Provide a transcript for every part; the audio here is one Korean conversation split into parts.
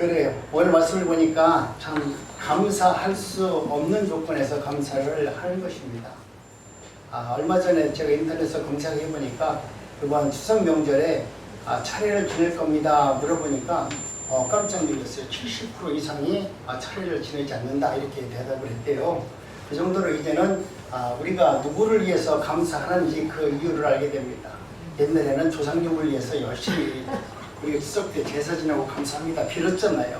그래요. 오늘 말씀을 보니까 참 감사할 수 없는 조건에서 감사를 하는 것입니다. 얼마 전에 제가 인터넷에서 검색해 보니까 이번 추석 명절에 차례를 지낼 겁니다 물어보니까 깜짝 놀랐어요. 70% 이상이 차례를 지내지 않는다 이렇게 대답을 했대요. 그 정도로 이제는 우리가 누구를 위해서 감사하는지 그 이유를 알게 됩니다. 옛날에는 조상님을 위해서 열심히 우리가 추석 때 제사 지내고 감사합니다 빌었잖아요.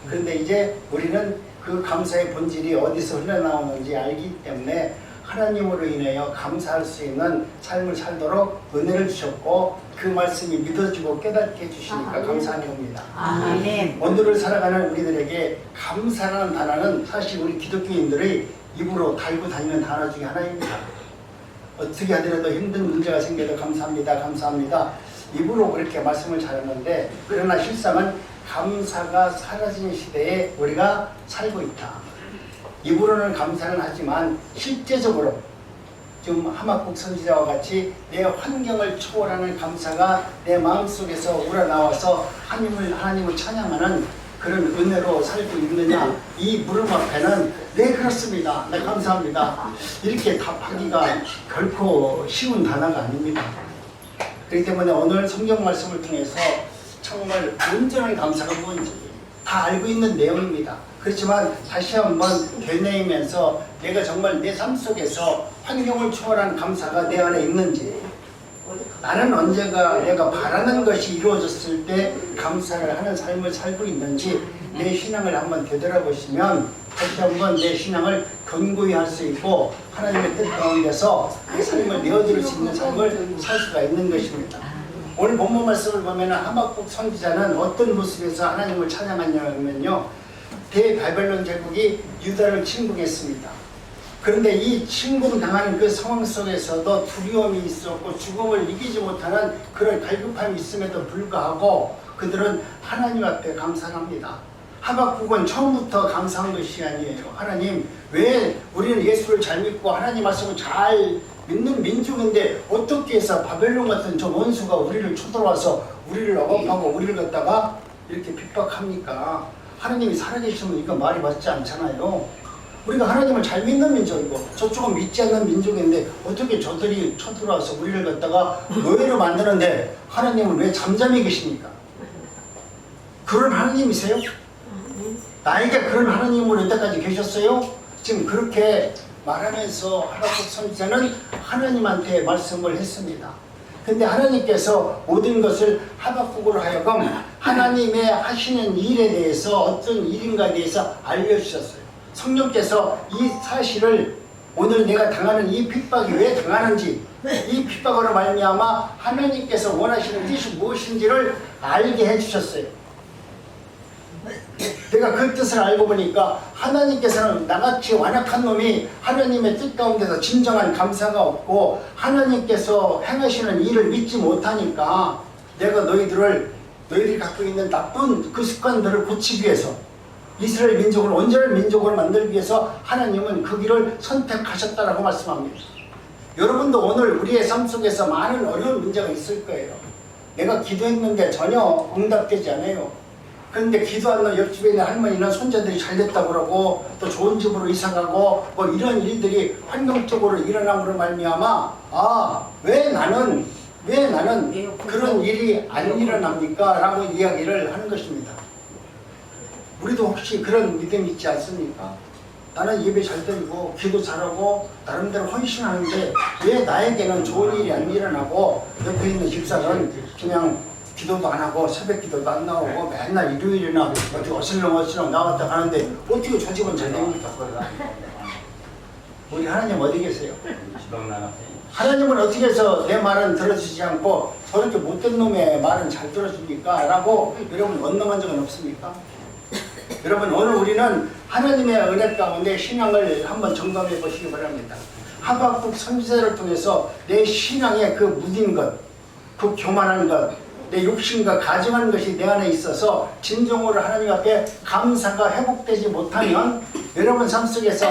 그런데 이제 우리는 그 감사의 본질이 어디서 흘러나오는지 알기 때문에 하나님으로 인하여 감사할 수 있는 삶을 살도록 은혜를 주셨고 그 말씀이 믿어지고 깨닫게 해주시니까 감사하는 겁니다. 아멘. 오늘을 살아가는 우리들에게 감사라는 단어는 사실 우리 기독교인들의 입으로 달고 다니는 단어 중에 하나입니다. 어떻게 하더라도 힘든 문제가 생겨도 감사합니다, 감사합니다. 입으로 그렇게 말씀을 잘하는데 그러나 실상은 감사가 사라진 시대에 우리가 살고 있다. 입으로는 감사는 하지만 실제적으로 지금 하박국 선지자와 같이 내 환경을 초월하는 감사가 내 마음속에서 우러나와서 하나님을 찬양하는 그런 은혜로 살고 있느냐, 이 물음 앞에는 네 그렇습니다, 네 감사합니다 이렇게 답하기가 결코 쉬운 단어가 아닙니다. 그렇기 때문에 오늘 성경 말씀을 통해서 정말 온전한 감사가 뭔지 다 알고 있는 내용입니다. 그렇지만 다시 한번 되뇌이면서 내가 정말 내 삶 속에서 환경을 초월한 감사가 내 안에 있는지, 나는 언제가 내가 바라는 것이 이루어졌을 때 감사를 하는 삶을 살고 있는지 내 신앙을 한번 되돌아보시면 다시 한번 내 신앙을 견고히 할 수 있고 하나님의 뜻 가운데서 내 삶을 내어드릴 수 있는 삶을 살 수가 있는 것입니다. 오늘 본문 말씀을 보면 하박국 선지자는 어떤 모습에서 하나님을 찬양하냐면요, 대바벨론 제국이 유다를 침공했습니다. 그런데 이 침공당하는 그 상황 속에서도 두려움이 있었고 죽음을 이기지 못하는 그런 갈급함이 있음에도 불구하고 그들은 하나님 앞에 감사합니다. 하박국은 처음부터 감사한 것이 아니에요. 하나님, 왜 우리는 예수를 잘 믿고 하나님 말씀을 잘 믿는 민족인데 어떻게 해서 바벨론 같은 저 원수가 우리를 쳐들어와서 우리를 억압하고 우리를 갖다가 이렇게 핍박합니까? 하나님이 살아계시면 이거 말이 맞지 않잖아요. 우리가 하나님을 잘 믿는 민족이고 저쪽은 믿지 않는 민족인데 어떻게 저들이 쳐들어와서 우리를 갖다가 노예로 만드는데 하나님은 왜 잠잠히 계십니까? 그런 하나님이세요? 나에게 그런 하나님으로 이때까지 계셨어요? 지금 그렇게 말하면서 하박국 선지자는 하나님한테 말씀을 했습니다. 근데 하나님께서 모든 것을 하박국으로 하여금 하나님의 하시는 일에 대해서 어떤 일인가에 대해서 알려주셨어요. 성령께서 이 사실을 오늘 내가 당하는 이 핍박이 왜 당하는지, 이 핍박으로 말미암아 하나님께서 원하시는 뜻이 무엇인지를 알게 해주셨어요. 내가 그 뜻을 알고 보니까 하나님께서는 나같이 완악한 놈이 하나님의 뜻 가운데서 진정한 감사가 없고 하나님께서 행하시는 일을 믿지 못하니까 내가 너희들이 갖고 있는 나쁜 그 습관들을 고치기 위해서 이스라엘 민족을 온전한 민족으로 만들기 위해서 하나님은 그 길을 선택하셨다라고 말씀합니다. 여러분도 오늘 우리의 삶 속에서 많은 어려운 문제가 있을 거예요. 내가 기도했는데 전혀 응답되지 않아요. 그런데 기도하는 옆집에 있는 할머니는 손자들이 잘 됐다고 그러고 또 좋은 집으로 이사가고 뭐 이런 일들이 환경적으로 일어남으로 말미암아 왜 나는 그런 일이 안 일어납니까? 라고 이야기를 하는 것입니다. 우리도 혹시 그런 믿음이 있지 않습니까? 나는 예배 잘 드리고 기도 잘하고 나름대로 헌신하는데 왜 나에게는 좋은 일이 안 일어나고 옆에 있는 집사는 그냥 기도도 안 하고 새벽 기도도 안 나오고 맨날 일요일이나 어디 어슬렁어슬렁 나왔다 가는데 어떻게 저 집은 잘 됩니까? 우리 하나님 어디 계세요? 하나님은 어떻게 해서 내 말은 들어주지 않고 저렇게 못된 놈의 말은 잘 들어줍니까? 라고 여러분 원망한 적은 없습니까? 여러분 오늘 우리는 하나님의 은혜 가운데 신앙을 한번 점검해 보시기 바랍니다. 하박국 선지자를 통해서 내 신앙의 그 무딘 것, 그 교만한 것, 내 욕심과 가증한 것이 내 안에 있어서 진정으로 하나님 앞에 감사가 회복되지 못하면 여러분 삶 속에서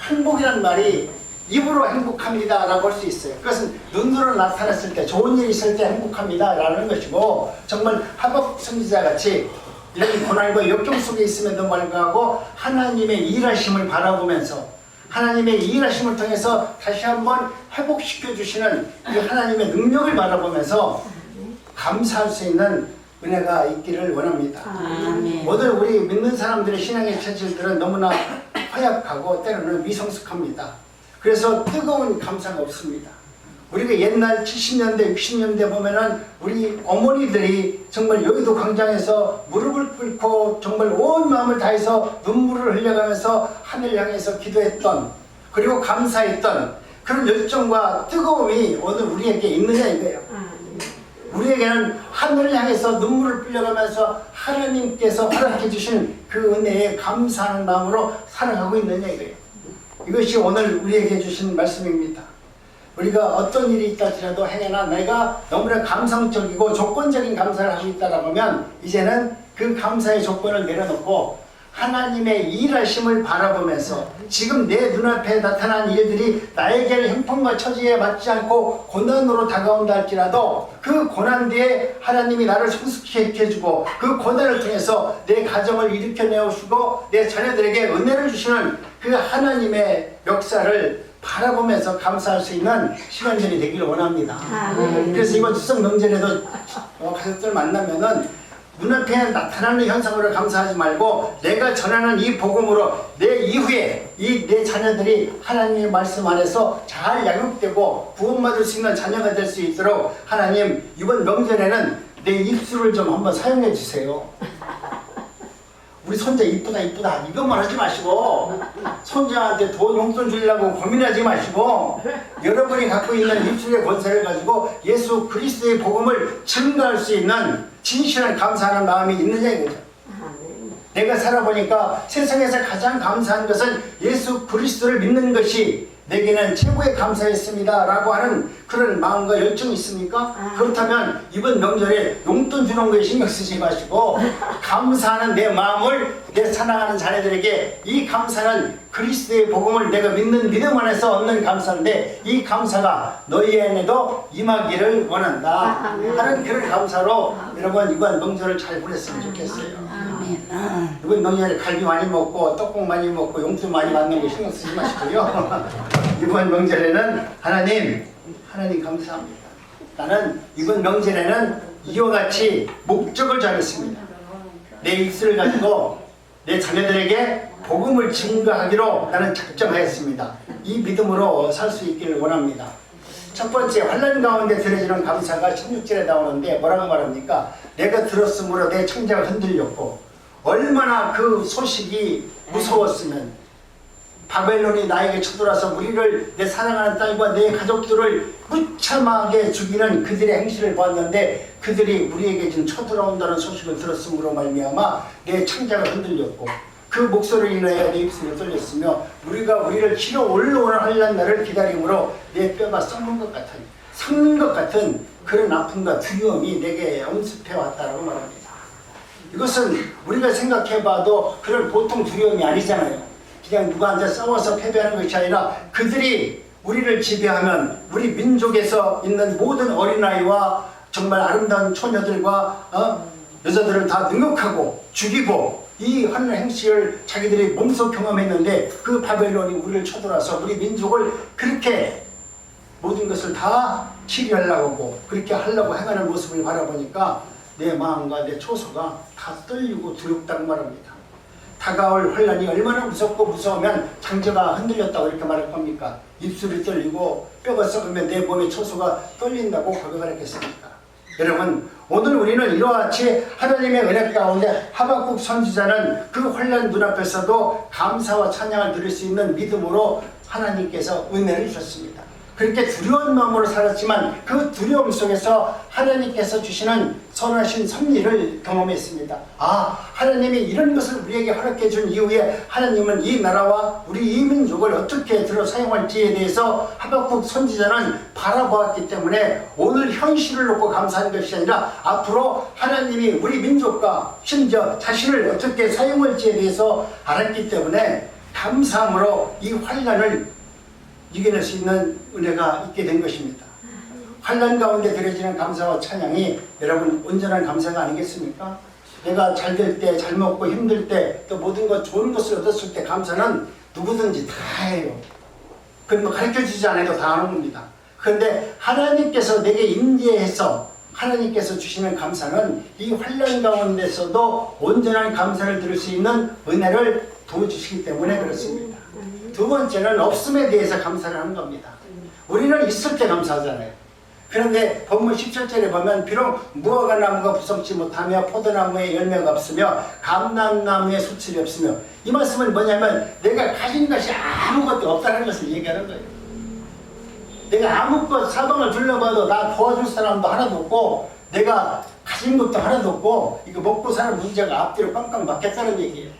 행복이란 말이 입으로 행복합니다 라고 할 수 있어요. 그것은 눈으로 나타났을 때 좋은 일이 있을 때 행복합니다 라는 것이고 정말 하박국 선지자 같이 이런 고난과 역경 속에 있음에도 불구하고 하나님의 일하심을 바라보면서 하나님의 일하심을 통해서 다시 한번 회복시켜 주시는 이 하나님의 능력을 바라보면서 감사할 수 있는 은혜가 있기를 원합니다. 모든 우리 믿는 사람들의 신앙의 체질들은 너무나 허약하고 때로는 미성숙합니다. 그래서 뜨거운 감사가 없습니다. 우리가 옛날 70년대, 60년대 보면은 우리 어머니들이 정말 여의도 광장에서 무릎을 꿇고 정말 온 마음을 다해서 눈물을 흘려가면서 하늘 향해서 기도했던, 그리고 감사했던 그런 열정과 뜨거움이 오늘 우리에게 있느냐 이거예요. 우리에게는 하늘을 향해서 눈물을 흘려가면서 하나님께서 허락해 주신 그 은혜에 감사하는 마음으로 살아가고 있느냐 이거예요. 이것이 오늘 우리에게 주신 말씀입니다. 우리가 어떤 일이 있다 할지라도 행여나 내가 너무나 감성적이고 조건적인 감사를 하고 있다라고 하면 이제는 그 감사의 조건을 내려놓고 하나님의 일하심을 바라보면서 지금 내 눈앞에 나타난 일들이 나에게는 형편과 처지에 맞지 않고 고난으로 다가온다 할지라도 그 고난 뒤에 하나님이 나를 성숙케 해주고 그 고난을 통해서 내 가정을 일으켜내오시고 내 자녀들에게 은혜를 주시는 그 하나님의 역사를 바라보면서 감사할 수 있는 시간들이 되기를 원합니다. 그래서 이번 추석 명절에도 가족들 만나면은 눈앞에 나타나는 현상으로 감사하지 말고 내가 전하는 이 복음으로 내 이후에 이 내 자녀들이 하나님의 말씀 안에서 잘 양육되고 구원받을 수 있는 자녀가 될 수 있도록 하나님 이번 명절에는 내 입술을 좀 한번 사용해 주세요. 우리 손자 이쁘다 이쁘다 이것만 하지 마시고 손자한테 돈 용돈 주려고 고민하지 마시고 여러분이 갖고 있는 입술의 권세를 가지고 예수 그리스도의 복음을 증거할 수 있는 진실한 감사하는 마음이 있느냐 이거죠. 내가 살아보니까 세상에서 가장 감사한 것은 예수 그리스도를 믿는 것이 내게는 최고의 감사였습니다 라고 하는 그런 마음과 열정이 있습니까? 그렇다면 이번 명절에 용돈 주는 거에 신경 쓰지 마시고 감사하는 내 마음을 내 사랑하는 자녀들에게 이 감사는 그리스도의 복음을 내가 믿는 믿음 안에서 얻는 감사인데 이 감사가 너희 안에도 임하기를 원한다 하는 그런 감사로 여러분 이번 명절을 잘 보냈으면 좋겠어요. 이번 명절에 갈비 많이 먹고 떡국 많이 먹고 용돈 많이 받는 거 신경 쓰지 마시고요. 이번 명절에는 하나님 감사합니다. 나는 이번 명절에는 이와 같이 목적을 정했습니다. 내 입술을 가지고 내 자녀들에게 복음을 증거하기로 나는 작정하였습니다. 이 믿음으로 살 수 있기를 원합니다. 첫 번째 환난 가운데 드려지는 감사가 16절에 나오는데 뭐라고 말합니까? 내가 들었으므로 내 청자가 흔들렸고 얼마나 그 소식이 무서웠으면 바벨론이 나에게 쳐들어와서 우리를 내 사랑하는 딸과 내 가족들을 무참하게 죽이는 그들의 행실을 보았는데 그들이 우리에게 지금 쳐들어온다는 소식을 들었으므로 말미암아 내 창자가 흔들렸고 그 목소리를 인하여 내 입술이 떨렸으며 우리를 치러 올라오는 환난 날을 기다림으로 내 뼈가 썩는 것 같은 그런 아픔과 두려움이 내게 엄습해 왔다라고 말합니다. 이것은 우리가 생각해봐도 그런 보통 두려움이 아니잖아요. 그냥 누구한테 싸워서 패배하는 것이 아니라 그들이 우리를 지배하면 우리 민족에서 있는 모든 어린아이와 정말 아름다운 처녀들과 여자들을 다 능욕하고 죽이고 이 하는 행실을 자기들이 몸소 경험했는데 그 바벨론이 우리를 쳐들어와서 우리 민족을 그렇게 모든 것을 다 치리하려고 하고 그렇게 하려고 행하는 모습을 바라보니까 내 마음과 내 초소가 다 떨리고 두렵다고 말합니다. 다가올 환난이 얼마나 무섭고 무서우면 창자가 흔들렸다고 이렇게 말할 겁니까? 입술이 떨리고 뼈가 썩으면 내 몸의 초소가 떨린다고 고백을 했겠습니까? 여러분 오늘 우리는 이와 같이 하나님의 은혜 가운데 하박국 선지자는 그 환난 눈앞에서도 감사와 찬양을 드릴 수 있는 믿음으로 하나님께서 은혜를 주셨습니다. 그렇게 두려운 마음으로 살았지만 그 두려움 속에서 하나님께서 주시는 선하신 섭리를 경험했습니다. 하나님이 이런 것을 우리에게 허락해 준 이후에 하나님은 이 나라와 우리 이 민족을 어떻게 들어 사용할지에 대해서 하박국 선지자는 바라보았기 때문에 오늘 현실을 놓고 감사한 것이 아니라 앞으로 하나님이 우리 민족과 심지어 자신을 어떻게 사용할지에 대해서 알았기 때문에 감사함으로 이 환난을 이겨낼 수 있는 은혜가 있게 된 것입니다. 환난 가운데 드려지는 감사와 찬양이 여러분 온전한 감사가 아니겠습니까? 내가 잘 될 때, 잘 먹고 힘들 때, 또 모든 것 좋은 것을 얻었을 때 감사는 누구든지 다 해요. 그건 뭐 가르쳐주지 않아도 다 하는 겁니다. 그런데 하나님께서 내게 인지해서 하나님께서 주시는 감사는 이 환난 가운데서도 온전한 감사를 들을 수 있는 은혜를 부어주시기 때문에 그렇습니다. 두 번째는 없음에 대해서 감사를 하는 겁니다. 우리는 있을 때 감사하잖아요. 그런데 본문 17절에 보면 비록 무화과 나무가 부성치 못하며 포도나무에 열매가 없으며 감람나무에 수출이 없으며, 이 말씀은 뭐냐면 내가 가진 것이 아무것도 없다는 것을 얘기하는 거예요. 내가 아무것 사방을 둘러봐도 나 도와줄 사람도 하나도 없고 내가 가진 것도 하나도 없고 이거 먹고 사는 문제가 앞뒤로 꽝꽝 막혔다는 얘기예요.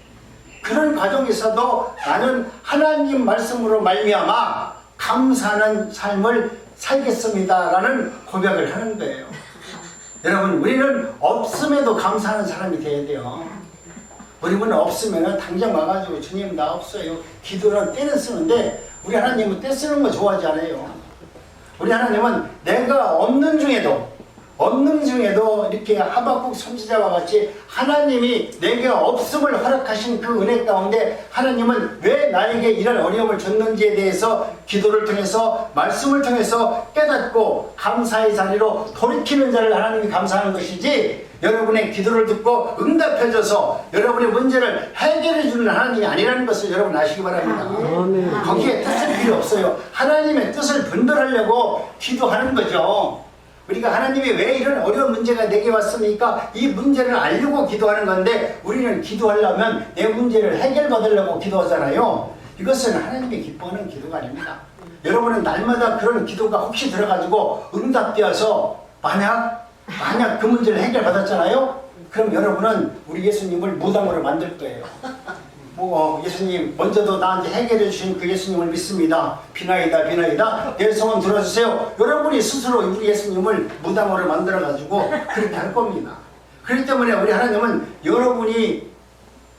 그런 과정에서도 나는 하나님 말씀으로 말미암아 감사하는 삶을 살겠습니다라는 고백을 하는 거예요. 여러분, 우리는 없음에도 감사하는 사람이 돼야 돼요. 우리는 없으면 당장 와가지고 주님 나 없어요. 기도는 때는 쓰는데 우리 하나님은 때 쓰는 거 좋아하지 않아요. 우리 하나님은 내가 없는 중에도 이렇게 하박국 선지자와 같이 하나님이 내게 없음을 허락하신 그 은혜 가운데 하나님은 왜 나에게 이런 어려움을 줬는지에 대해서 기도를 통해서 말씀을 통해서 깨닫고 감사의 자리로 돌이키는 자를 하나님이 감사하는 것이지, 여러분의 기도를 듣고 응답해줘서 여러분의 문제를 해결해주는 하나님이 아니라는 것을 여러분 아시기 바랍니다. 거기에 뜻을 필요 없어요. 하나님의 뜻을 분별하려고 기도하는 거죠. 우리가 하나님이 왜 이런 어려운 문제가 내게 왔습니까? 이 문제를 알려고 기도하는 건데, 우리는 기도하려면 내 문제를 해결받으려고 기도하잖아요. 이것은 하나님이 기뻐하는 기도가 아닙니다. 여러분은 날마다 그런 기도가 혹시 들어가지고 응답되어서 만약 그 문제를 해결받았잖아요? 그럼 여러분은 우리 예수님을 무당으로 만들 거예요. 예수님 먼저도 나한테 해결해 주신 그 예수님을 믿습니다. 비나이다 내 소원 들어주세요. 여러분이 스스로 우리 예수님을 무당으로 만들어 가지고 그렇게 할 겁니다. 그렇기 때문에 우리 하나님은 여러분이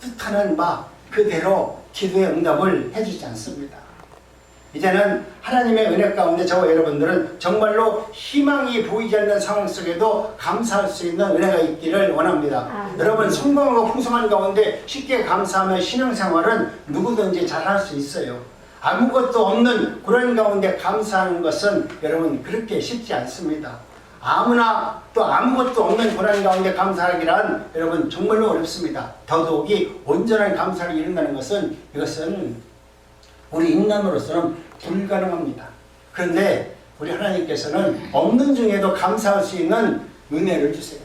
뜻하는 바 그대로 기도의 응답을 해주지 않습니다. 이제는 하나님의 은혜 가운데 저와 여러분들은 정말로 희망이 보이지 않는 상황 속에도 감사할 수 있는 은혜가 있기를 원합니다. 여러분, 성공하고 풍성한 가운데 쉽게 감사하며 신앙생활은 누구든지 잘할 수 있어요. 아무것도 없는 그런 가운데 감사하는 것은 여러분 그렇게 쉽지 않습니다. 아무나 또 아무것도 없는 고난 가운데 감사하기란 여러분 정말로 어렵습니다. 더더욱이 온전한 감사를 이룬다는 것은 이것은 우리 인간으로서는 불가능합니다. 그런데 우리 하나님께서는 없는 중에도 감사할 수 있는 은혜를 주세요.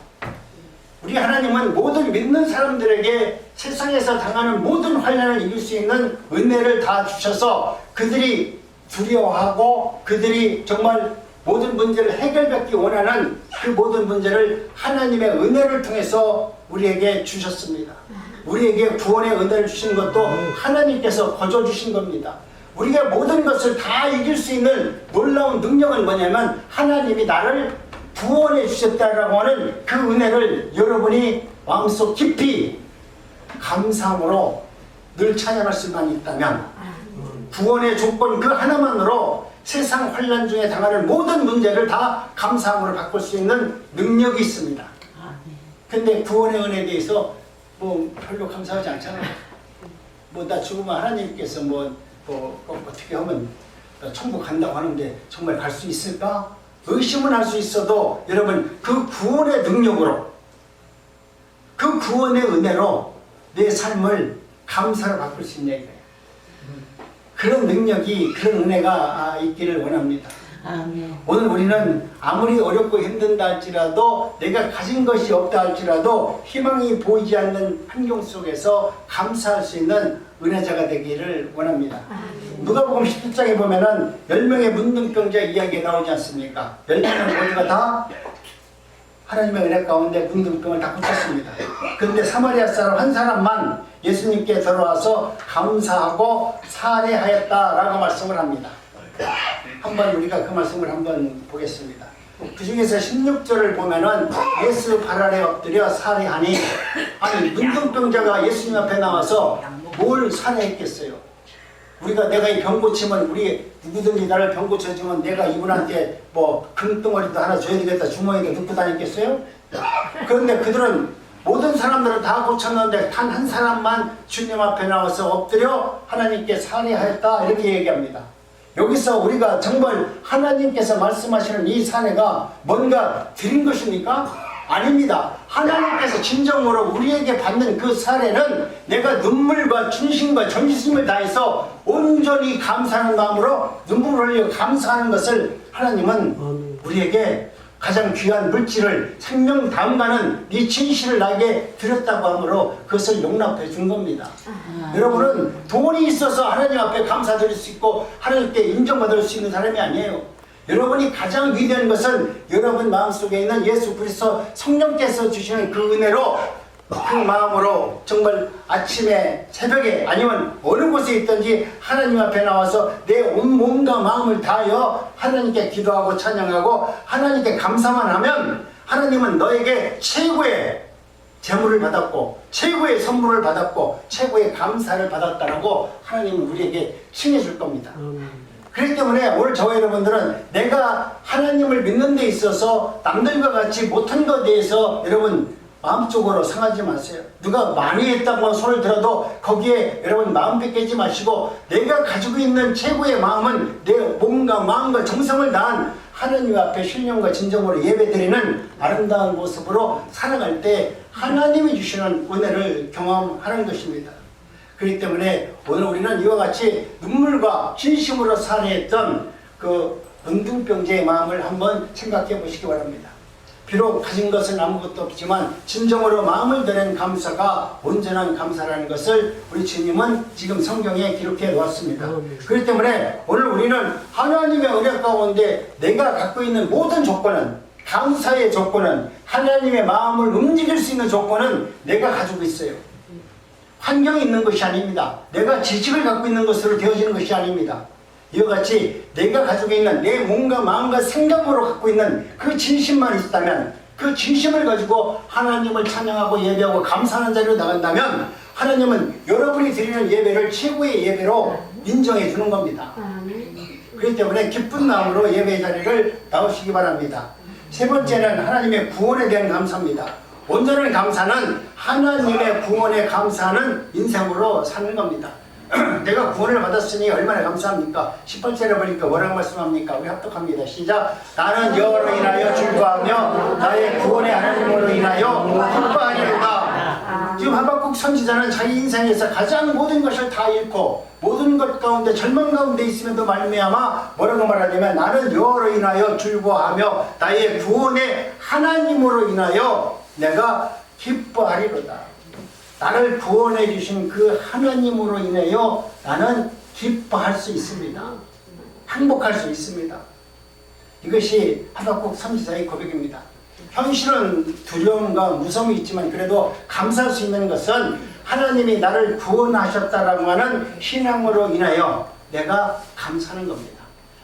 우리 하나님은 모든 믿는 사람들에게 세상에서 당하는 모든 환난을 이길 수 있는 은혜를 다 주셔서 그들이 두려워하고 그들이 정말 모든 문제를 해결받기 원하는 그 모든 문제를 하나님의 은혜를 통해서 우리에게 주셨습니다. 우리에게 구원의 은혜를 주신 것도 하나님께서 거저 주신 겁니다. 우리가 모든 것을 다 이길 수 있는 놀라운 능력은 뭐냐면 하나님이 나를 구원해 주셨다라고 하는 그 은혜를 여러분이 마음속 깊이 감사함으로 늘 찬양할 수만 있다면 구원의 조건 그 하나만으로 세상 환난 중에 당하는 모든 문제를 다 감사함으로 바꿀 수 있는 능력이 있습니다. 근데 구원의 은혜에 대해서 별로 감사하지 않잖아요. 나 죽으면 하나님께서 어떻게 하면 천국 간다고 하는데 정말 갈 수 있을까? 의심은 할 수 있어도 여러분 그 구원의 능력으로 그 구원의 은혜로 내 삶을 감사로 바꿀 수 있냐 이거예요. 그런 능력이 그런 은혜가 있기를 원합니다. 아멘. 오늘 우리는 아무리 어렵고 힘든다 할지라도 내가 가진 것이 없다 할지라도 희망이 보이지 않는 환경 속에서 감사할 수 있는 은혜자가 되기를 원합니다. 누가복음 17장에 보면은 10명의 문둥병자 이야기가 나오지 않습니까? 10명은 모두가 다 하나님의 은혜 가운데 문둥병을 다 고쳤습니다. 그런데 사마리아 사람 한 사람만 예수님께 들어와서 감사하고 살해하였다라고 말씀을 합니다. 한번 우리가 그 말씀을 한번 보겠습니다. 그 중에서 16절을 보면은 예수 발 아래 엎드려 살해하니, 아니 문둥병자가 예수님 앞에 나와서 뭘 살해했겠어요? 내가 이 병 고치면 우리 누구든지 나를 병 고쳐주면 내가 이분한테 금덩어리도 하나 줘야 되겠다 주머니에 넣고 다녔겠어요? 그런데 그들은 모든 사람들은 다 고쳤는데 단 한 사람만 주님 앞에 나와서 엎드려 하나님께 살해하였다 이렇게 얘기합니다. 여기서 우리가 정말 하나님께서 말씀하시는 이 사례가 뭔가 드린 것입니까? 아닙니다. 하나님께서 진정으로 우리에게 받는 그 사례는 내가 눈물과 진심과 전심을 다해서 온전히 감사하는 마음으로 눈물을 흘려 감사하는 것을 하나님은 우리에게 가장 귀한 물질을 생명 다음가는 네 진실을 나에게 드렸다고 하므로 그것을 용납해 준 겁니다. 여러분은 돈이 있어서 하나님 앞에 감사드릴 수 있고 하나님께 인정받을 수 있는 사람이 아니에요. 여러분이 가장 위대한 것은 여러분 마음속에 있는 예수 그리스도 성령께서 주시는 그 은혜로 그 마음으로 정말 아침에 새벽에 아니면 어느 곳에 있든지 하나님 앞에 나와서 내 온 몸과 마음을 다하여 하나님께 기도하고 찬양하고 하나님께 감사만 하면 하나님은 너에게 최고의 재물을 받았고 최고의 선물을 받았고 최고의 감사를 받았다라고 하나님은 우리에게 칭해 줄 겁니다. 그렇기 때문에 오늘 저와 여러분들은 내가 하나님을 믿는 데 있어서 남들과 같이 못한 것에 대해서 여러분 마음적으로 상하지 마세요. 누가 많이 했다고 손을 들어도 거기에 여러분 마음 뺏기지 마시고 내가 가지고 있는 최고의 마음은 내 몸과 마음과 정성을 다한 하나님 앞에 신령과 진정으로 예배드리는 아름다운 모습으로 살아갈 때 하나님이 주시는 은혜를 경험하는 것입니다. 그렇기 때문에 오늘 우리는 이와 같이 눈물과 진심으로 살해했던 그 은둔병자의 마음을 한번 생각해 보시기 바랍니다. 비록 가진 것은 아무것도 없지만 진정으로 마음을 드는 감사가 온전한 감사라는 것을 우리 주님은 지금 성경에 기록해 놓았습니다. 그렇기 때문에 오늘 우리는 하나님의 은혜 가운데 내가 갖고 있는 모든 조건은 감사의 조건은 하나님의 마음을 움직일 수 있는 조건은 내가 가지고 있어요. 환경이 있는 것이 아닙니다. 내가 지식을 갖고 있는 것으로 되어지는 것이 아닙니다. 이와 같이 내가 가지고 있는 내 몸과 마음과 생각으로 갖고 있는 그 진심만 있다면 그 진심을 가지고 하나님을 찬양하고 예배하고 감사하는 자리로 나간다면 하나님은 여러분이 드리는 예배를 최고의 예배로 인정해 주는 겁니다. 그렇기 때문에 기쁜 마음으로 예배 자리를 나오시기 바랍니다. 세 번째는 하나님의 구원에 대한 감사입니다. 온전한 감사는 하나님의 구원에 감사하는 인생으로 사는 겁니다. 내가 구원을 받았으니 얼마나 감사합니까? 18절에 보니까 뭐라고 말씀합니까? 우리 합독합니다. 시작. 나는 여호와로 인하여 즐거워하며 나의 구원의 하나님으로 인하여 기뻐하리로다. 지금 하박국 선지자는 자기 인생에서 가장 모든 것을 다 잃고 모든 것 가운데 절망 가운데 있음에도 말미암아 뭐라고 말하냐면 나는 여호와로 인하여 즐거워하며 나의 구원의 하나님으로 인하여 내가 기뻐하리로다. 나를 구원해 주신 그 하나님으로 인하여 나는 기뻐할 수 있습니다. 행복할 수 있습니다. 이것이 하박국 선지자의 고백입니다. 현실은 두려움과 무서움이 있지만 그래도 감사할 수 있는 것은 하나님이 나를 구원하셨다라고 하는 신앙으로 인하여 내가 감사하는 겁니다.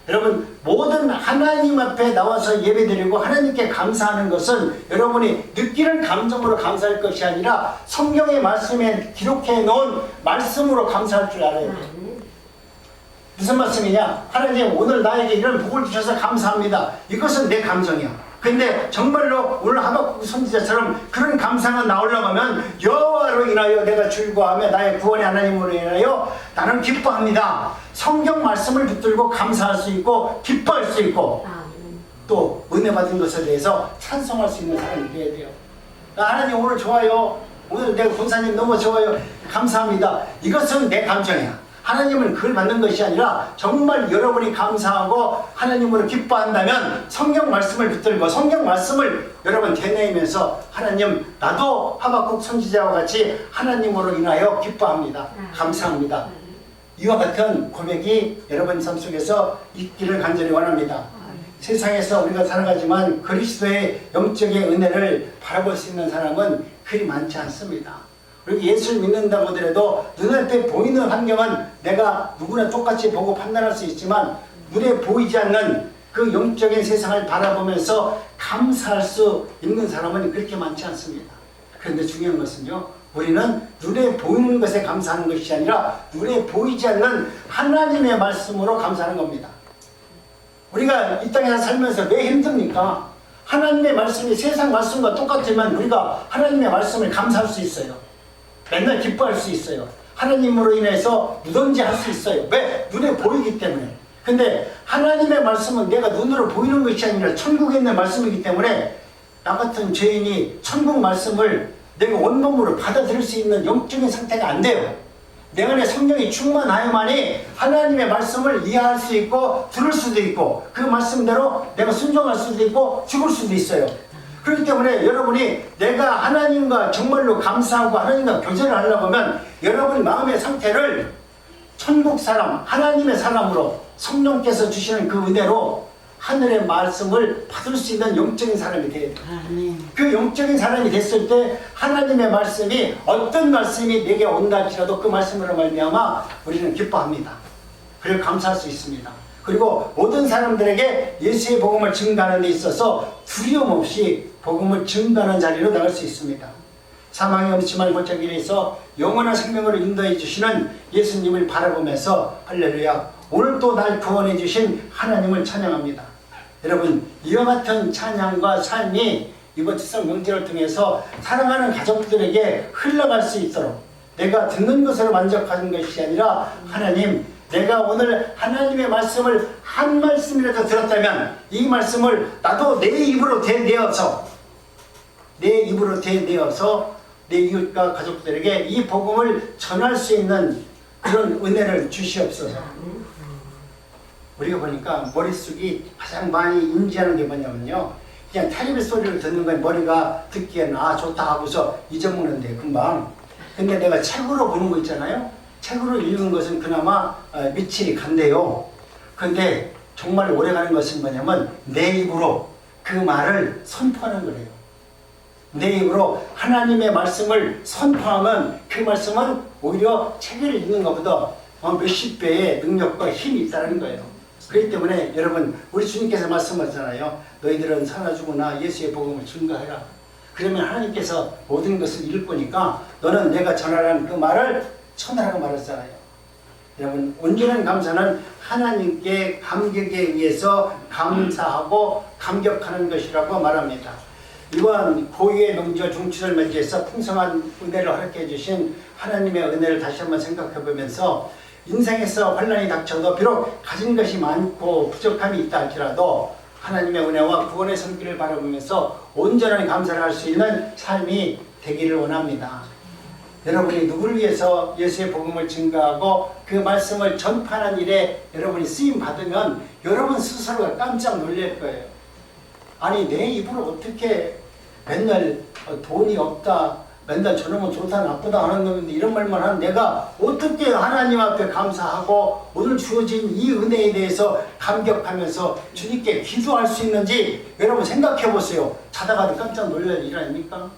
여러분 모든 하나님 앞에 나와서 예배드리고 하나님께 감사하는 것은 여러분이 느끼는 감정으로 감사할 것이 아니라 성경의 말씀에 기록해 놓은 말씀으로 감사할 줄 알아야 돼요. 무슨 말씀이냐? 하나님 오늘 나에게 이런 복을 주셔서 감사합니다. 이것은 내 감정이야. 근데 정말로 오늘 하박국 선지자처럼 그런 감사가 나오려고 하면 여호와로 인하여 내가 즐거워하며 나의 구원의 하나님으로 인하여 나는 기뻐합니다. 성경 말씀을 붙들고 감사할 수 있고 기뻐할 수 있고 또 은혜 받은 것에 대해서 찬송할 수 있는 사람이 되어야 돼요. 하나님 오늘 좋아요. 오늘 내 권사님 너무 좋아요. 감사합니다. 이것은 내 감정이야. 하나님은 그걸 받는 것이 아니라 정말 여러분이 감사하고 하나님으로 기뻐한다면 성경 말씀을 붙들고 성경 말씀을 여러분 되뇌이면서 하나님 나도 하박국 선지자와 같이 하나님으로 인하여 기뻐합니다. 감사합니다. 이와 같은 고백이 여러분 삶 속에서 있기를 간절히 원합니다. 세상에서 우리가 살아가지만 그리스도의 영적인 은혜를 바라볼 수 있는 사람은 그리 많지 않습니다. 그리고 예수를 믿는다고 하더라도 눈앞에 보이는 환경은 내가 누구나 똑같이 보고 판단할 수 있지만 눈에 보이지 않는 그 영적인 세상을 바라보면서 감사할 수 있는 사람은 그렇게 많지 않습니다. 그런데 중요한 것은요, 우리는 눈에 보이는 것에 감사하는 것이 아니라 눈에 보이지 않는 하나님의 말씀으로 감사하는 겁니다. 우리가 이 땅에서 살면서 왜 힘듭니까? 하나님의 말씀이 세상 말씀과 똑같지만 우리가 하나님의 말씀을 감사할 수 있어요. 맨날 기뻐할 수 있어요. 하나님으로 인해서 누든지 할 수 있어요. 왜? 눈에 보이기 때문에. 근데 하나님의 말씀은 내가 눈으로 보이는 것이 아니라 천국에 있는 말씀이기 때문에 나 같은 죄인이 천국 말씀을 내가 온몸으로 받아들일 수 있는 영적인 상태가 안 돼요. 내 안에 성령이 충만하여만이 하나님의 말씀을 이해할 수 있고 들을 수도 있고 그 말씀대로 내가 순종할 수도 있고 죽을 수도 있어요. 그렇기 때문에 여러분이 내가 하나님과 정말로 감사하고 하나님과 교제를 하려고 하면 여러분 마음의 상태를 천국 사람, 하나님의 사람으로 성령께서 주시는 그 은혜로 하늘의 말씀을 받을 수 있는 영적인 사람이 되어야 돼요. 그 영적인 사람이 됐을 때 하나님의 말씀이 어떤 말씀이 내게 온다 할지라도 그 말씀으로 말미암아 우리는 기뻐합니다. 그리고 감사할 수 있습니다. 그리고 모든 사람들에게 예수의 복음을 증거하는 데 있어서 두려움 없이 복음을 증거하는 자리로 나갈 수 있습니다. 사망의 엄침한 골짜기에서 영원한 생명으로 인도해 주시는 예수님을 바라보면서 할렐루야, 오늘 또 날 구원해 주신 하나님을 찬양합니다. 여러분, 이와 같은 찬양과 삶이 이번 추석 명절을 통해서 사랑하는 가족들에게 흘러갈 수 있도록 내가 듣는 것으로 만족하는 것이 아니라 하나님, 내가 오늘 하나님의 말씀을 한 말씀이라도 들었다면 이 말씀을 나도 내 입으로 대내어서 내 이웃과 가족들에게 이 복음을 전할 수 있는 그런 은혜를 주시옵소서. 우리가 보니까 머릿속이 가장 많이 인지하는 게 뭐냐면요, 그냥 텔레비 소리를 듣는 건 머리가 듣기에는 아 좋다 하고서 잊어먹는데 금방. 근데 내가 책으로 보는 거 있잖아요. 책으로 읽은 것은 그나마 며칠이 간대요. 근데 정말 오래가는 것은 뭐냐면 내 입으로 그 말을 선포하는 거래요. 내 입으로 하나님의 말씀을 선포하면 그 말씀은 오히려 책을 읽는 것보다 몇십 배의 능력과 힘이 있다는 거예요. 그렇기 때문에 여러분, 우리 주님께서 말씀하잖아요. 너희들은 살아주거나 예수의 복음을 증거해라. 그러면 하나님께서 모든 것을 읽을 거니까 너는 내가 전하라는 그 말을 전하라고 말했잖아요. 여러분, 온전한 감사는 하나님께 감격에 의해서 감사하고 감격하는 것이라고 말합니다. 이번 고유의 명절 중추를 맞이해서 풍성한 은혜를 허락해 주신 하나님의 은혜를 다시 한번 생각해 보면서 인생에서 환난이 닥쳐도 비록 가진 것이 많고 부족함이 있다 할지라도 하나님의 은혜와 구원의 손길을 바라보면서 온전한 감사를 할 수 있는 삶이 되기를 원합니다. 여러분이 누구를 위해서 예수의 복음을 증거하고 그 말씀을 전파하는 일에 여러분이 쓰임 받으면 여러분 스스로가 깜짝 놀랄 거예요. 아니, 내 입으로 어떻게 맨날 돈이 없다, 맨날 저놈은 좋다 나쁘다 하는 놈인데 이런 말만 하는 내가 어떻게 하나님 앞에 감사하고 오늘 주어진 이 은혜에 대해서 감격하면서 주님께 기도할 수 있는지 여러분 생각해 보세요. 자다가도 깜짝 놀랄 일 아닙니까?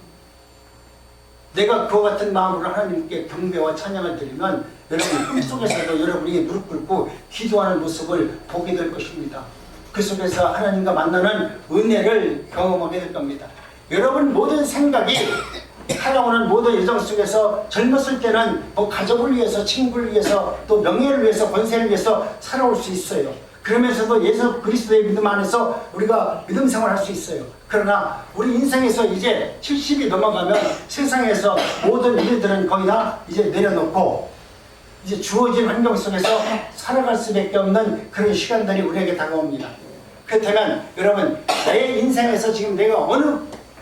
내가 그와 같은 마음으로 하나님께 경배와 찬양을 드리면 여러분 꿈속에서도 여러분이 무릎 꿇고 기도하는 모습을 보게 될 것입니다. 그 속에서 하나님과 만나는 은혜를 경험하게 될 겁니다. 여러분 모든 생각이 살아오는 모든 일정 속에서 젊었을 때는 뭐 가족을 위해서, 친구를 위해서, 또 명예를 위해서, 권세를 위해서 살아올 수 있어요. 그러면서도 예수 그리스도의 믿음 안에서 우리가 믿음 생활을 할 수 있어요. 그러나 우리 인생에서 이제 70이 넘어가면 세상에서 모든 일들은 거의 다 이제 내려놓고 이제 주어진 환경 속에서 살아갈 수밖에 없는 그런 시간들이 우리에게 다가옵니다. 그렇다면 여러분, 내 인생에서 지금 내가 어느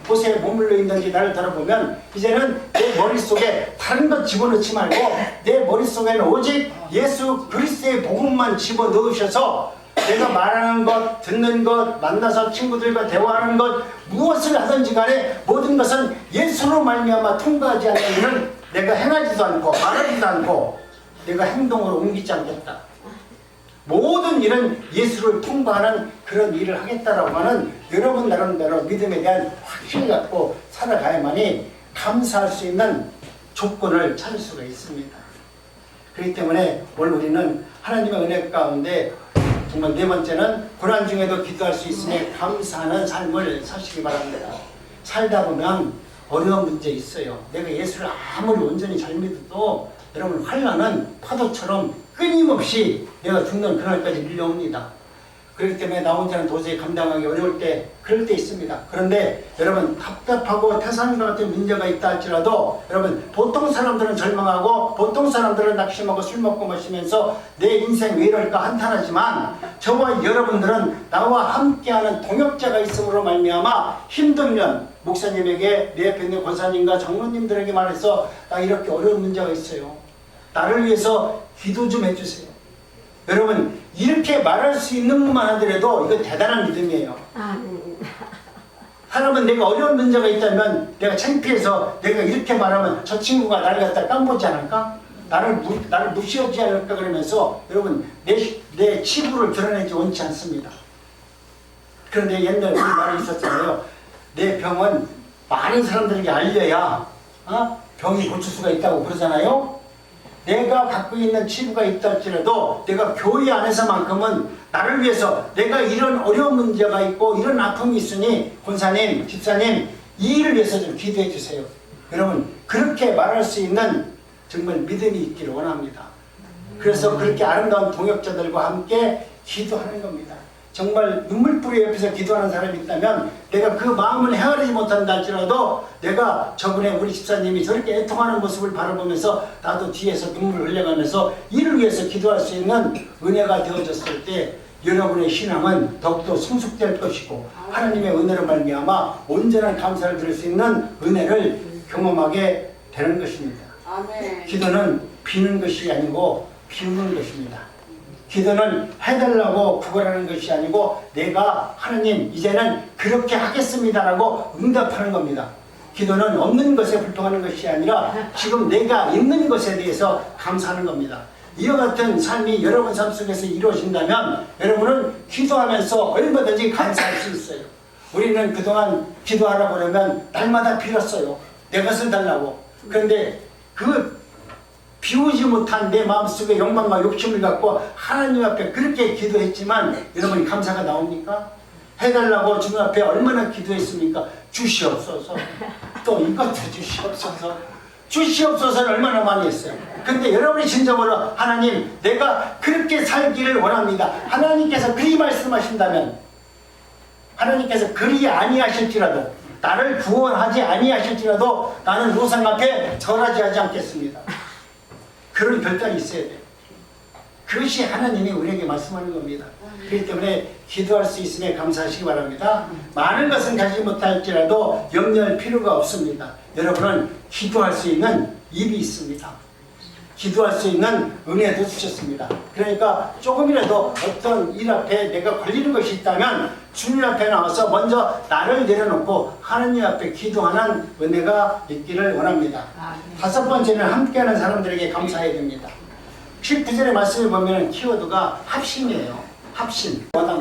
곳에 머물러 있는지 나를 돌아보면 이제는 내 머릿속에 다른 것 집어넣지 말고 내 머릿속에는 오직 예수 그리스도의 복음만 집어넣으셔서 내가 말하는 것, 듣는 것, 만나서 친구들과 대화하는 것, 무엇을 하든지 간에 모든 것은 예수로 말미암아 통과하지 않는 일은 내가 행하지도 않고 말하지도 않고 내가 행동으로 옮기지 않겠다. 모든 일은 예수를 통과하는 그런 일을 하겠다라고 하는 여러분 나름대로 믿음에 대한 확신을 갖고 살아가야만이 감사할 수 있는 조건을 찾을 수가 있습니다. 그렇기 때문에 오늘 우리는 하나님의 은혜 가운데 정말 네 번째는 고난 중에도 기도할 수 있으니 감사하는 삶을 사시기 바랍니다. 살다 보면 어려운 문제 있어요. 내가 예수를 아무리 온전히 잘 믿어도 여러분 환난은 파도처럼 끊임없이 내가 죽는 그날까지 밀려옵니다. 그렇기 때문에 나 혼자는 도저히 감당하기 어려울 때 그럴 때 있습니다. 그런데 여러분 답답하고 태산과 같은 문제가 있다 할지라도 여러분 보통 사람들은 절망하고 보통 사람들은 낙심하고 술 먹고 마시면서 내 인생 왜 이럴까 한탄하지만 저와 여러분들은 나와 함께하는 동역자가 있음으로 말미암아 힘들면 목사님에게 내 옆에 있는 권사님과 장로님들에게 말해서 나 이렇게 어려운 문제가 있어요. 나를 위해서 기도 좀 해주세요. 여러분 이렇게 말할 수 있는 것만 하더라도 이거 대단한 믿음이에요. 사람은 내가 어려운 문제가 있다면 내가 창피해서 내가 이렇게 말하면 저 친구가 나를 갖다 깜보지 않을까? 나를 무시하지 않을까? 그러면서 여러분 내 치부를 드러내지 원치 않습니다. 그런데 옛날에 그 말이 있었잖아요. 내 병은 많은 사람들에게 알려야 병이 고칠 수가 있다고 그러잖아요. 내가 갖고 있는 치부가 있다 할지라도 내가 교회 안에서만큼은 나를 위해서 내가 이런 어려운 문제가 있고 이런 아픔이 있으니 권사님, 집사님 이 일을 위해서 좀 기도해 주세요. 여러분 그렇게 말할 수 있는 정말 믿음이 있기를 원합니다. 그래서 그렇게 아름다운 동역자들과 함께 기도하는 겁니다. 정말 눈물뿌리 옆에서 기도하는 사람이 있다면 내가 그 마음을 헤아리지 못한다 할지라도 내가 저번에 우리 집사님이 저렇게 애통하는 모습을 바라보면서 나도 뒤에서 눈물을 흘려가면서 이를 위해서 기도할 수 있는 은혜가 되어졌을 때 여러분의 신앙은 더욱더 성숙될 것이고 하나님의 은혜로 말미암아 온전한 감사를 드릴 수 있는 은혜를 경험하게 되는 것입니다. 아멘. 기도는 비는 것이 아니고 비우는 것입니다. 기도는 해달라고 구걸하는 것이 아니고 내가 하나님 이제는 그렇게 하겠습니다라고 응답하는 겁니다. 기도는 없는 것에 불평하는 것이 아니라 지금 내가 있는 것에 대해서 감사하는 겁니다. 이와 같은 삶이 여러분 삶 속에서 이루어진다면 여러분은 기도하면서 얼마든지 감사할 수 있어요. 우리는 그동안 기도하라고 그러면 날마다 빌었어요. 내 것을 달라고. 그런데 그 비우지 못한 내 마음속에 욕망과 욕심을 갖고 하나님 앞에 그렇게 기도했지만 여러분이 감사가 나옵니까? 해달라고 주님 앞에 얼마나 기도했습니까? 주시옵소서. 또 이것도 주시옵소서. 주시옵소서를 얼마나 많이 했어요. 근데 여러분이 진정으로 하나님 내가 그렇게 살기를 원합니다. 하나님께서 그리 말씀하신다면 하나님께서 그리 아니하실지라도 나를 구원하지 아니하실지라도 나는 우상 앞에 절하지 하지 않겠습니다. 그런 결단이 있어야 돼요. 그것이 하나님이 우리에게 말씀하는 겁니다. 그렇기 때문에 기도할 수 있음에 감사하시기 바랍니다. 많은 것은 가지지 못할지라도 염려할 필요가 없습니다. 여러분은 기도할 수 있는 입이 있습니다. 기도할 수 있는 은혜도 주셨습니다. 그러니까 조금이라도 어떤 일 앞에 내가 걸리는 것이 있다면 주님 앞에 나와서 먼저 나를 내려놓고 하나님 앞에 기도하는 은혜가 있기를 원합니다. 다섯 번째는 함께하는 사람들에게 감사해야 됩니다. 19절의 말씀을 보면 키워드가 합심이에요. 합심. 뭐다.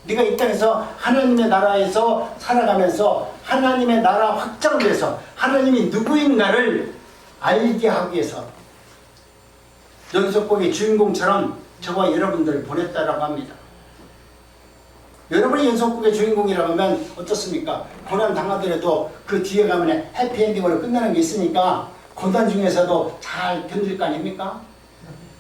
네가 이 땅에서 하나님의 나라에서 살아가면서 하나님의 나라 확장을 위해서 하나님이 누구인가를 알게 하기 위해서 연속곡의 주인공처럼 저와 여러분들을 보냈다라고 합니다. 여러분이 연속곡의 주인공이라고 하면 어떻습니까? 고난 당하더라도 그 뒤에 가면 해피엔딩으로 끝나는 게 있으니까 고난 중에서도 잘 견딜 거 아닙니까?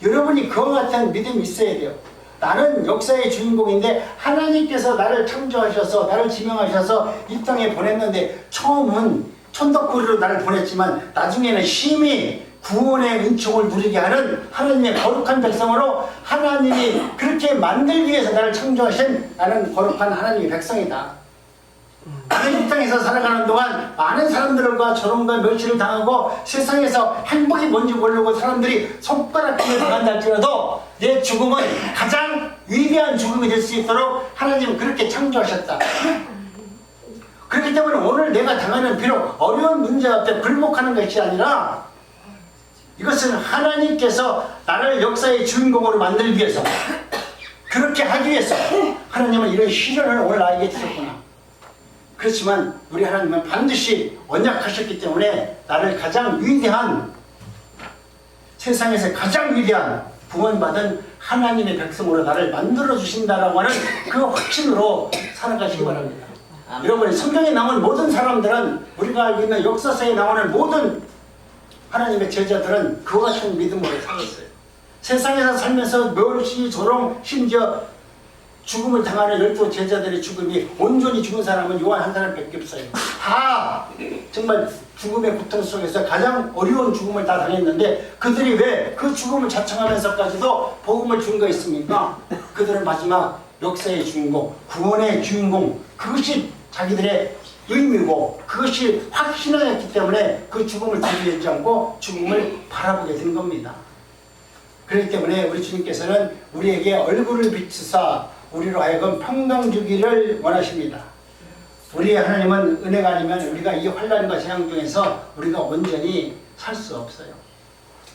여러분이 그와 같은 믿음이 있어야 돼요. 나는 역사의 주인공인데 하나님께서 나를 창조하셔서 나를 지명하셔서 이 땅에 보냈는데 처음은 천덕꾸리로 나를 보냈지만 나중에는 심히 구원의 은총을 누리게 하는 하나님의 거룩한 백성으로 하나님이 그렇게 만들기 위해서 나를 창조하신 나는 거룩한 하나님의 백성이다. 나는 이 땅에서 살아가는 동안 많은 사람들과 조롱과 멸시를 당하고 세상에서 행복이 뭔지 모르고 사람들이 손가락질을 당한다 할지라도 내 죽음은 가장 위대한 죽음이 될 수 있도록 하나님은 그렇게 창조하셨다. 그렇기 때문에 오늘 내가 당하는 비록 어려운 문제 앞에 굴복하는 것이 아니라 이것은 하나님께서 나를 역사의 주인공으로 만들기 위해서 그렇게 하기 위해서 하나님은 이런 시련을 오늘 나에게 주셨구나. 그렇지만 우리 하나님은 반드시 언약하셨기 때문에 나를 가장 위대한 세상에서 가장 위대한 구원받은 하나님의 백성으로 나를 만들어 주신다라고 하는 그 확신으로 살아가시기 바랍니다. 여러분 성경에 나온 모든 사람들은 우리가 알고 있는 역사서에 나오는 모든 하나님의 제자들은 그와 같은 믿음으로 살았어요. 세상에서 살면서 멸시, 조롱, 심지어 죽음을 당하는 12 제자들의 죽음이 온전히 죽은 사람은 요한 한 사람밖에 없어요. 다 정말 죽음의 고통 속에서 가장 어려운 죽음을 다 당했는데 그들이 왜 그 죽음을 자청하면서까지도 복음을 준 거 있습니까? 그들은 마지막 역사의 주인공, 구원의 주인공, 그것이 자기들의 의미고 그것이 확신하였기 때문에 그 죽음을 두려워하지 않고 죽음을 바라보게 된 겁니다. 그렇기 때문에 우리 주님께서는 우리에게 얼굴을 비추사 우리로 하여금 평강 주기를 원하십니다. 우리의 하나님은 은혜가 아니면 우리가 이 환난과 재앙 중에서 우리가 온전히 살 수 없어요.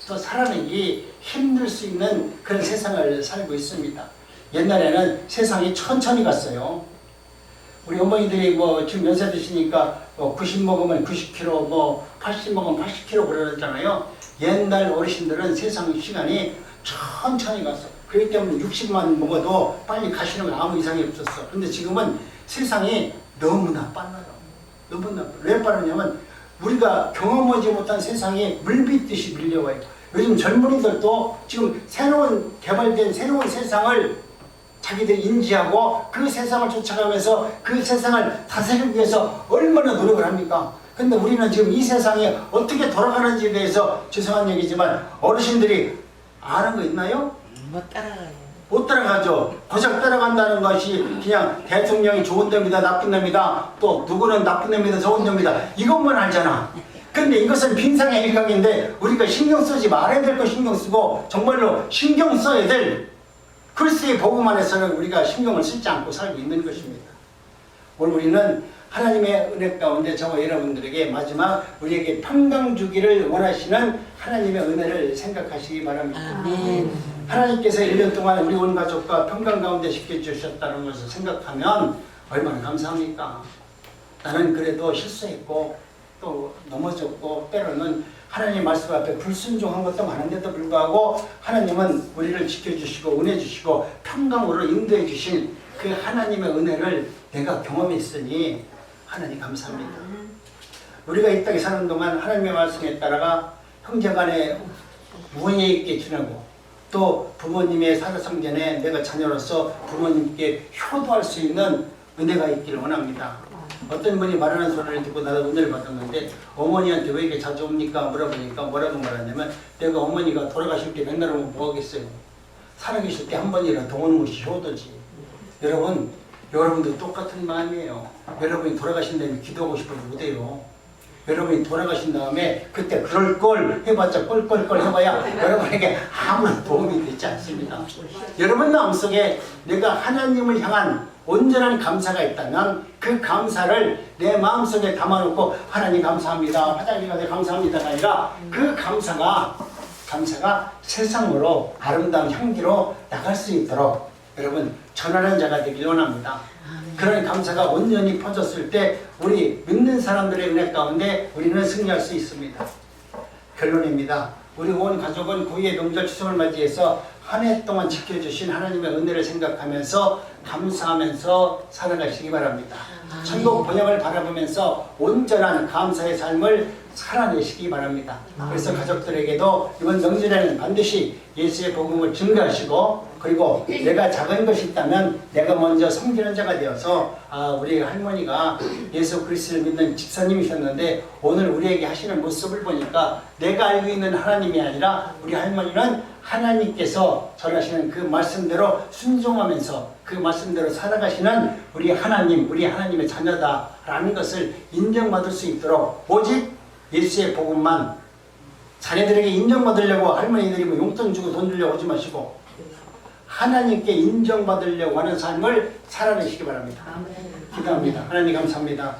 또 살아내기 힘들 수 있는 그런 세상을 살고 있습니다. 옛날에는 세상이 천천히 갔어요. 우리 어머니들이 뭐 지금 연세 드시니까 90 먹으면 90km, 80 먹으면 80km 그러잖아요. 옛날 어르신들은 세상 시간이 천천히 갔어. 그렇기 때문에 60만 먹어도 빨리 가시는 건 아무 이상이 없었어. 그런데 지금은 세상이 너무나 빨라요. 너무나. 왜 빠르냐면 우리가 경험하지 못한 세상이 물밀듯이 밀려와요. 요즘 젊은이들도 지금 새로운 개발된 새로운 세상을 자기들이 인지하고 그 세상을 쫓아가면서 그 세상을 다스리기 위해서 얼마나 노력을 합니까? 근데 우리는 지금 이 세상이 어떻게 돌아가는지에 대해서 죄송한 얘기지만 어르신들이 아는 거 있나요? 못 따라가요. 못 따라가죠. 고작 따라간다는 것이 그냥 대통령이 좋은 놈이다 나쁜 놈이다 또 누구는 나쁜 놈이다 좋은 놈이다 이것만 알잖아. 근데 이것은 빈상의 일각인데 우리가 신경 쓰지 말아야 될 거 신경 쓰고 정말로 신경 써야 될 그리스도의 복음 안에서는 우리가 신경을 쓰지 않고 살고 있는 것입니다. 오늘 우리는 하나님의 은혜 가운데 저와 여러분들에게 마지막 우리에게 평강 주기를 원하시는 하나님의 은혜를 생각하시기 바랍니다. 아멘. 하나님께서 1년 동안 우리 온 가족과 평강 가운데 지켜주셨다는 것을 생각하면 얼마나 감사합니까? 나는 그래도 실수했고 또 넘어졌고 때로는 하나님 말씀 앞에 불순종한 것도 많은데도 불구하고 하나님은 우리를 지켜주시고 은혜 주시고 평강으로 인도해 주신 그 하나님의 은혜를 내가 경험했으니 하나님 감사합니다. 우리가 이 땅에 사는 동안 하나님의 말씀에 따라가 형제간에 우애 있게 지내고 또 부모님의 살아생전에 내가 자녀로서 부모님께 효도할 수 있는 은혜가 있기를 원합니다. 어떤 분이 말하는 소리를 듣고 나도 은혜를 받았는데 어머니한테 왜 이렇게 자주 옵니까? 물어보니까 뭐라고 말하냐면 내가 어머니가 돌아가실 때 맨날 오면 뭐 하겠어요? 살아계실 때 한 번이라도 오는 것이 효도지. 여러분도 똑같은 마음이에요. 여러분이 돌아가신 다음에 기도하고 싶어도 못해요. 여러분이 돌아가신 다음에 그때 그럴 걸 해봤자 꼴꼴꼴 해봐야 여러분에게 아무런 도움이 되지 않습니다. 여러분 마음속에 내가 하나님을 향한 온전한 감사가 있다면 그 감사를 내 마음속에 담아놓고 하나님 감사합니다. 화장님 감사합니다가 아니라 그 감사가 세상으로 아름다운 향기로 나갈 수 있도록 여러분 전하는 자가 되길 원합니다. 그런 감사가 온전히 퍼졌을 때 우리 믿는 사람들의 은혜 가운데 우리는 승리할 수 있습니다. 결론입니다. 우리 온 가족은 구유의 명절 추석을 맞이해서 한 해 동안 지켜주신 하나님의 은혜를 생각하면서 감사하면서 살아가시기 바랍니다. 천국 번영을 바라보면서 온전한 감사의 삶을 살아내시기 바랍니다. 그래서 가족들에게도 이번 명절에는 반드시 예수의 복음을 증거하시고 그리고 내가 작은 것이 있다면 내가 먼저 섬기는 자가 되어서 우리 할머니가 예수 그리스도를 믿는 집사님이셨는데 오늘 우리에게 하시는 모습을 보니까 내가 알고 있는 하나님이 아니라 우리 할머니는 하나님께서 전하시는 그 말씀대로 순종하면서 그 말씀대로 살아가시는 우리 하나님의 자녀다라는 것을 인정받을 수 있도록 오직 예수의 복음만 자녀들에게 인정받으려고 할머니들이 뭐 용돈 주고 돈 주려고 하지 마시고 하나님께 인정받으려고 하는 삶을 살아내시기 바랍니다. 기도합니다. 하나님 감사합니다.